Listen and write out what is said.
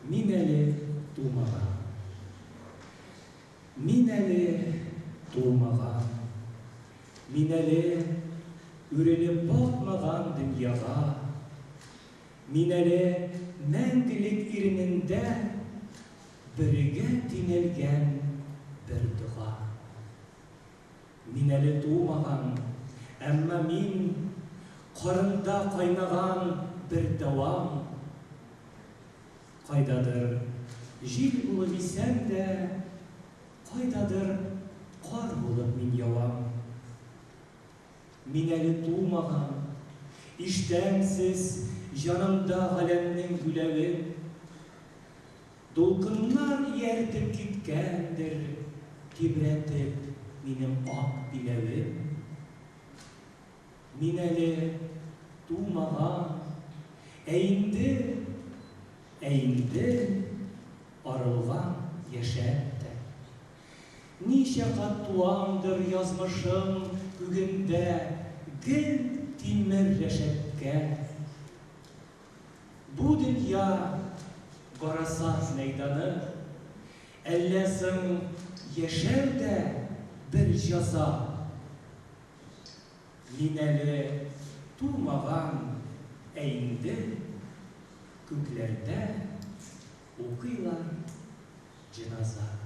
Мин әле тумаган. Мин әле тумаган. Мин әле үрелеп бакмаган дөньяга. Мин әле мәңгелек иренендә бергә тинелгән бер дуга. Мин әле тумаган, әмма мин карында кайнаган бер давам. Кайдадыр җил булып исәм дә, кайдадыр кар булып мин явам. Мин әле тумаган, иштәмсез җанымда галәмнең гүләвен. Дулкыннар ияртеп киткәндер, тибрәтеп минем ак биләвем. Мин әле тумаган, ә инде арылган яшәп тә. Ничә кат туамдыр язмышым күгендә, гел тимер рәшәткә. Бу дөнья барасаз мәйданы, әллә соң яшәү дә бер җәза. Мин әле тумаган, ә инде күкләрдә укыйлар җеназа.